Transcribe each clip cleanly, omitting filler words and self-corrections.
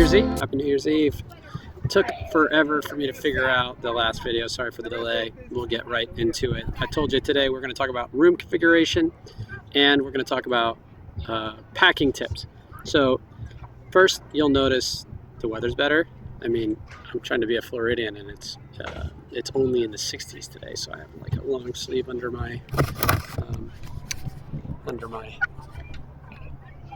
Year's Eve. Happy New Year's Eve. It took forever for me to figure out the last video. Sorry for the delay. We'll get right into it. I told you today we're going to talk about room configuration and we're going to talk about packing tips. So first, you'll notice the weather's better. I mean, I'm trying to be a Floridian and it's only in the 60s today, so I have like a long sleeve under my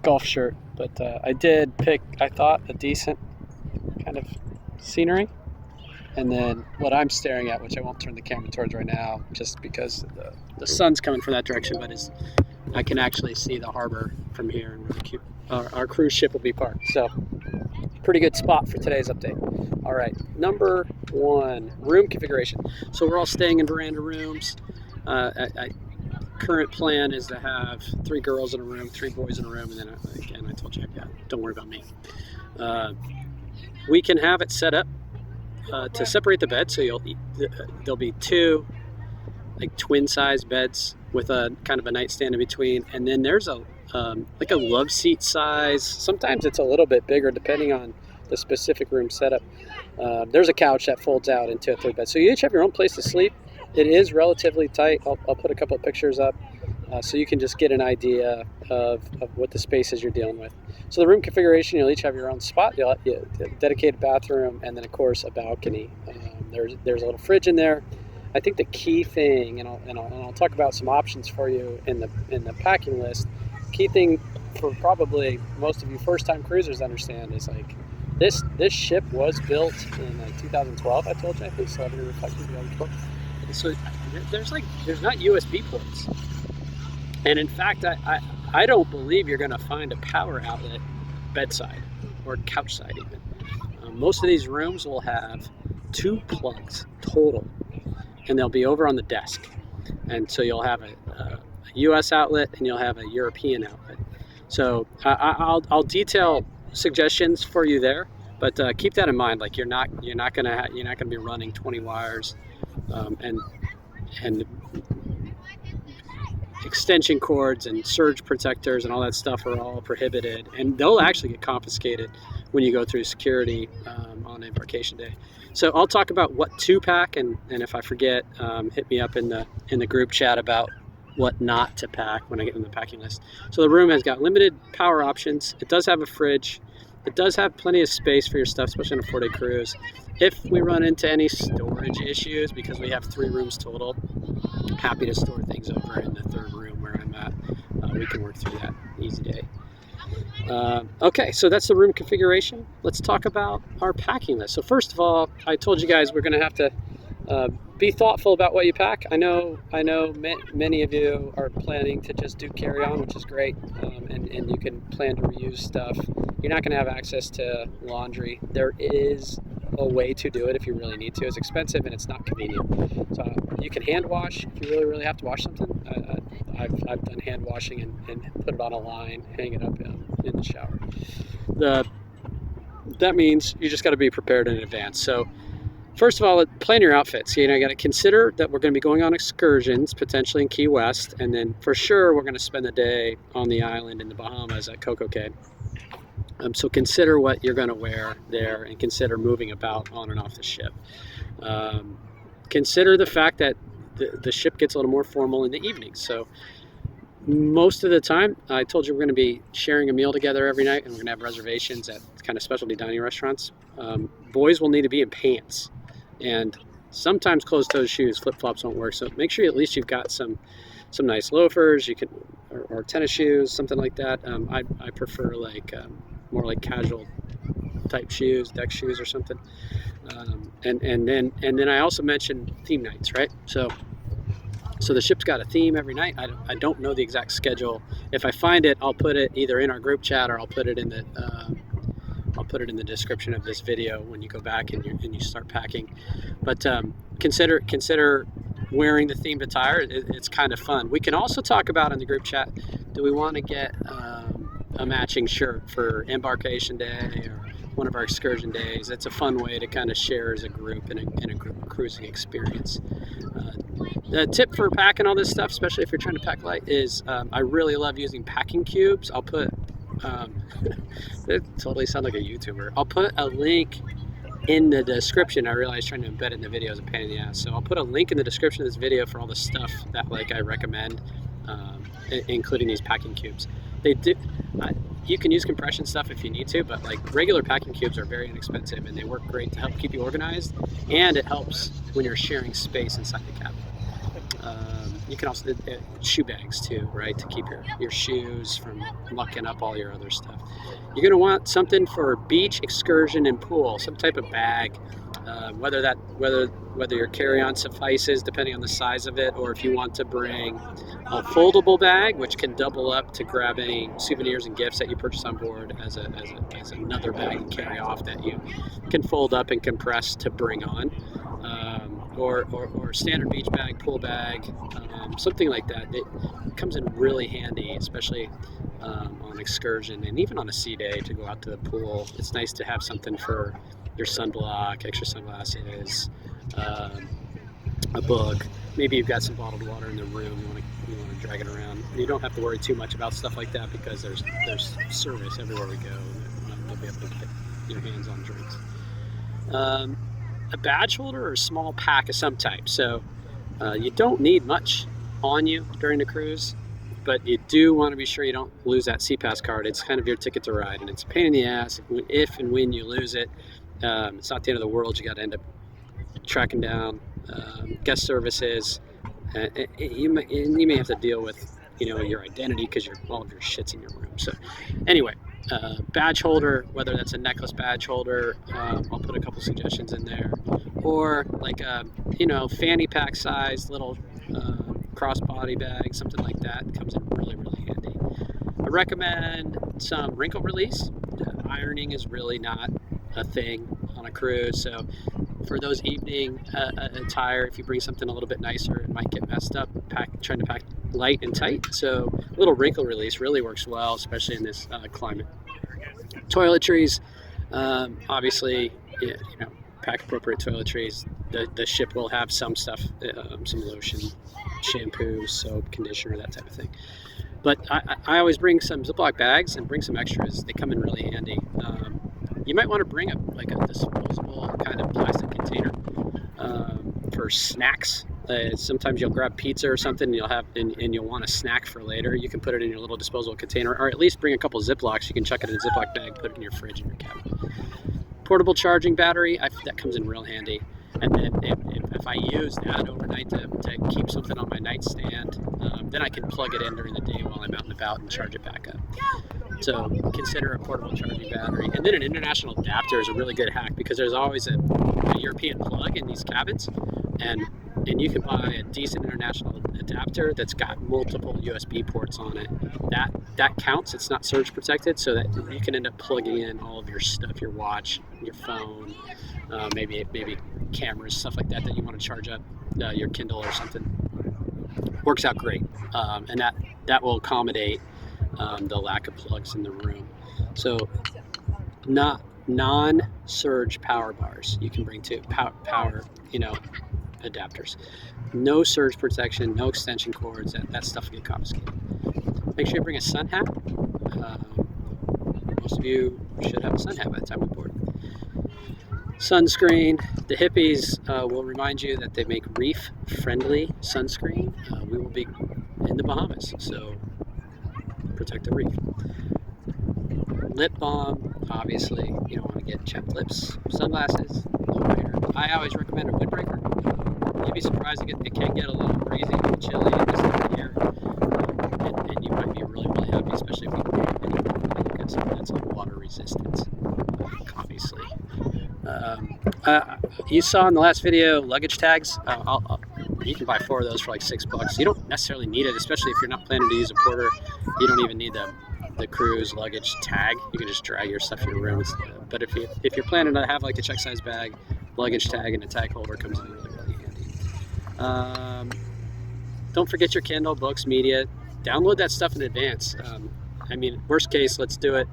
golf shirt. But I did pick, I thought, a decent kind of scenery. And then what I'm staring at, which I won't turn the camera towards right now, just because the sun's coming from that direction, but I can actually see the harbor from here, and really cute. Our cruise ship will be parked. So pretty good spot for today's update. All right, number one, room configuration. So we're all staying in veranda rooms. Current plan is to have 3 girls in a room, 3 boys in a room, and then again, I told you, don't worry about me. We can have it set up to separate the bed, so there'll be 2 like twin-size beds with a kind of a nightstand in between, and then there's like a love seat size. Sometimes it's a little bit bigger depending on the specific room setup. There's a couch that folds out into a 3rd bed, so you each have your own place to sleep. It is relatively tight. I'll put a couple of pictures up so you can just get an idea of what the spaces you're dealing with. So the room configuration, you'll each have your own spot. You'll have a dedicated bathroom, and then of course a balcony. There's a little fridge in there. I think the key thing, and I'll talk about some options for you in the packing list. Key thing for probably most of you first-time cruisers to understand is like this ship was built in like 2012. I told you, I think 11 reflections 2012. So there's not USB ports, and in fact I don't believe you're going to find a power outlet bedside or couch side even. Most of these rooms will have 2 plugs total, and they'll be over on the desk, and so you'll have a US outlet and you'll have a European outlet. So I'll detail suggestions for you there, but keep that in mind. Like you're not gonna be running 20 wires. And extension cords and surge protectors and all that stuff are all prohibited, and they'll actually get confiscated when you go through security on embarkation day. So I'll talk about what to pack, and if I forget, hit me up in the group chat about what not to pack when I get in the packing list. So the room has got limited power options. It does have a fridge. It does have plenty of space for your stuff, especially on a 4-day cruise. If we run into any storage issues, because we have 3 rooms total, happy to store things over in the 3rd room where I'm at. We can work through that, easy day. Okay, so that's the room configuration. Let's talk about our packing list. So first of all, I told you guys we're going to have to be thoughtful about what you pack. I know many of you are planning to just do carry-on, which is great, and you can plan to reuse stuff. You're not going to have access to laundry. There is a way to do it if you really need to. It's expensive and it's not convenient. So you can hand wash if you really have to wash something. I've done hand washing and put it on a line, hang it up in the shower. That means you just got to be prepared in advance. So first of all, plan your outfits. You got to consider that we're going to be going on excursions, potentially in Key West, and then for sure we're going to spend the day on the island in the Bahamas at Coco Cay. So consider what you're going to wear there, and consider moving about on and off the ship. Consider the fact that the ship gets a little more formal in the evenings. So most of the time, I told you we're going to be sharing a meal together every night, and we're going to have reservations at kind of specialty dining restaurants. Boys will need to be in pants, and sometimes closed-toed shoes, flip-flops won't work. So make sure at least you've got some nice loafers, or tennis shoes, something like that. I prefer like more like casual type shoes, deck shoes or something. And then I also mentioned theme nights, right? So the ship's got a theme every night. I don't know the exact schedule. If I find it, I'll put it either in our group chat, or I'll put it in the description of this video when you go back and you start packing. But consider wearing the themed attire. It's kind of fun. We can also talk about in the group chat, do we want to get a matching shirt for embarkation day or one of our excursion days? It's a fun way to kind of share as a group in a group cruising experience. The tip for packing all this stuff, especially if you're trying to pack light, is I really love using packing cubes. I'll put It totally sounds like a YouTuber. I'll put a link in the description. I realize trying to embed it in the video is a pain in the ass, so I'll put a link in the description of this video for all the stuff that like I recommend, including these packing cubes. They do. You can use compression stuff if you need to, but like regular packing cubes are very inexpensive and they work great to help keep you organized, and it helps when you're sharing space inside the cabin. You can also shoe bags too, right, to keep your shoes from mucking up all your other stuff. You're going to want something for beach, excursion, and pool, some type of bag, whether your carry-on suffices depending on the size of it, or if you want to bring a foldable bag which can double up to grab any souvenirs and gifts that you purchase on board as another bag to carry off that you can fold up and compress to bring on. Or standard beach bag, pool bag, something like that. It comes in really handy, especially on excursion and even on a sea day to go out to the pool. It's nice to have something for your sunblock, extra sunglasses, a book. Maybe you've got some bottled water in the room. You want to drag it around. You don't have to worry too much about stuff like that because there's service everywhere we go. You'll be able to get your hands on drinks. A badge holder or a small pack of some type. So you don't need much on you during the cruise, but you do want to be sure you don't lose that SeaPass card. It's kind of your ticket to ride, and it's a pain in the ass if and when you lose it. It's not the end of the world. You got to end up tracking down guest services. You may have to deal with your identity because all of your shit's in your room. So anyway, badge holder, whether that's a necklace badge holder, I'll put a couple suggestions in there, or like a fanny pack size little crossbody bag, something like that comes in really, really handy. I recommend some wrinkle release. Ironing is really not a thing on a cruise, so for those evening attire, if you bring something a little bit nicer, it might get messed up. Trying to pack light and tight, so a little wrinkle release really works well, especially in this climate. Toiletries, obviously, pack appropriate toiletries. The ship will have some stuff, some lotion, shampoo, soap, conditioner, that type of thing. But I always bring some Ziploc bags and bring some extras. They come in really handy. You might want to bring a disposable kind of plastic container for snacks. Sometimes you'll grab pizza or something and you'll want a snack for later. You can put it in your little disposable container, or at least bring a couple Ziplocs. You can chuck it in a Ziploc bag, put it in your fridge in your cabin. Portable charging battery, that comes in real handy. And then if I use that overnight to keep something on my nightstand, then I can plug it in during the day while I'm out and about and charge it back up. So consider a portable charging battery. And then an international adapter is a really good hack because there's always a European plug in these cabins, and you can buy a decent international adapter that's got multiple USB ports on it. That counts. It's not surge protected, so that you can end up plugging in all of your stuff, your watch, your phone, maybe cameras, stuff like that you want to charge up, your Kindle or something. Works out great, and that will accommodate the lack of plugs in the room. So non-surge power bars you can bring to power adapters. No surge protection, no extension cords. That stuff will get confiscated. Make sure you bring a sun hat. Most of you should have a sun hat by the time we board. Sunscreen. The hippies will remind you that they make reef-friendly sunscreen. We will be in the Bahamas, so protect the reef. Lip balm, obviously, you don't want to get chapped lips. Sunglasses, low-brainer. I always recommend a windbreaker. You'd be surprised it can get a little breezy and chilly in this time of year, and you might be really, really happy, especially if you get something that's like water resistant, obviously. You saw in the last video luggage tags. You can buy 4 of those for like $6. You don't necessarily need it, especially if you're not planning to use a porter. You don't even need the cruise luggage tag. You can just drag your stuff in your room. But if you're planning to have like a check size bag, luggage tag and a tag holder comes in really, really handy. Don't forget your Kindle, books, media. Download that stuff in advance. Worst case, let's do it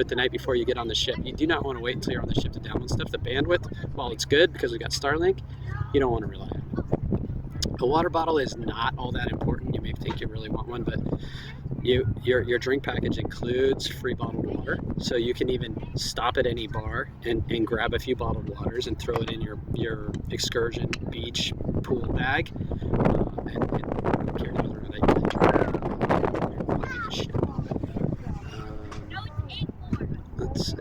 the night before you get on the ship. You do not want to wait until you're on the ship to download stuff. The bandwidth, while it's good because we got Starlink, you don't want to rely on A water bottle is not all that important. You may think you really want one, but your drink package includes free bottled water, so you can even stop at any bar and grab a few bottled waters and throw it in your excursion, beach, pool bag, and carry those around that you can ship. Let's see.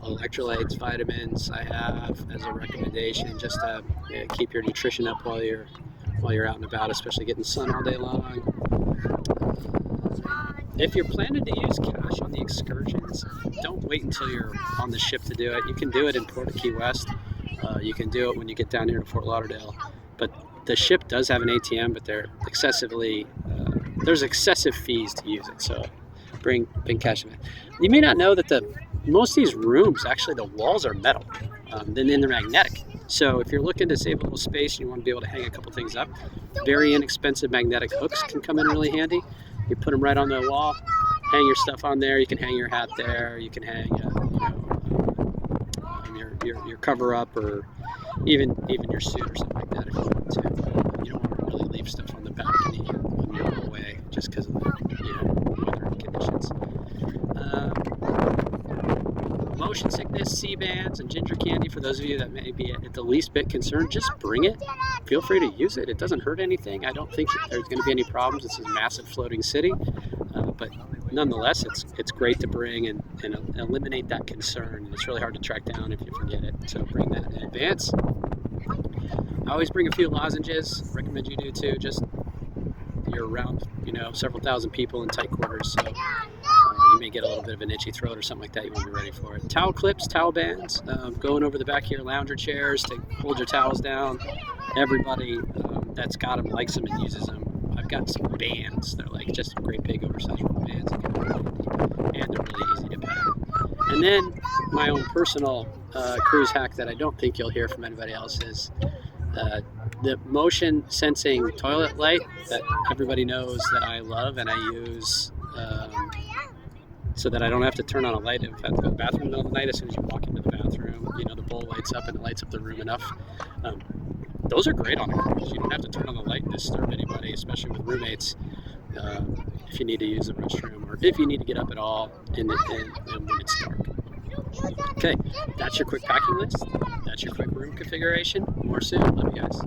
Electrolytes, vitamins I have as a recommendation, just to keep your nutrition up while you're out and about, especially getting sun all day long. If you're planning to use cash on the excursions, don't wait until you're on the ship to do it. You can do it in Port of Key West. You can do it when you get down here to Fort Lauderdale. But the ship does have an ATM, but there's excessive fees to use it. So bring cash in. You may not know that most of these rooms, actually the walls are metal, then they're magnetic. So if you're looking to save a little space and you want to be able to hang a couple things up, very inexpensive magnetic hooks can come in really handy. You put them right on the wall, hang your stuff on there. You can hang your hat there. You can hang your cover up, or even your suit or something like that if you want to. You don't want to really leave stuff on the balcony on your way just because of the weather conditions. Motion sickness, C-bands, and ginger candy. For those of you that may be at the least bit concerned, just bring it. Feel free to use it. It doesn't hurt anything. I don't think there's going to be any problems. It's a massive floating city, but nonetheless, it's great to bring and eliminate that concern. And it's really hard to track down if you forget it. So bring that in advance. I always bring a few lozenges. Recommend you do too. Just you're around, several thousand people in tight quarters, so you may get a little bit of an itchy throat or something like that. You want to be ready for it. Towel clips, towel bands, going over the back of your lounger chairs to hold your towels down. Everybody that's got them likes them and uses them. I've got some bands. They're like just great big oversized rubber bands, and they're really easy to pack. And then my own personal cruise hack that I don't think you'll hear from anybody else is the motion sensing toilet light that everybody knows that I love and I use so that I don't have to turn on a light if I have to go to the bathroom in the middle of the night. As soon as you walk into the bathroom, the bowl lights up and it lights up the room enough. Those are great on a cruise. You don't have to turn on the light and disturb anybody, especially with roommates, if you need to use the restroom or if you need to get up at all and when it's dark. Okay, that's your quick packing list. That's your quick room configuration. More soon. Love you guys.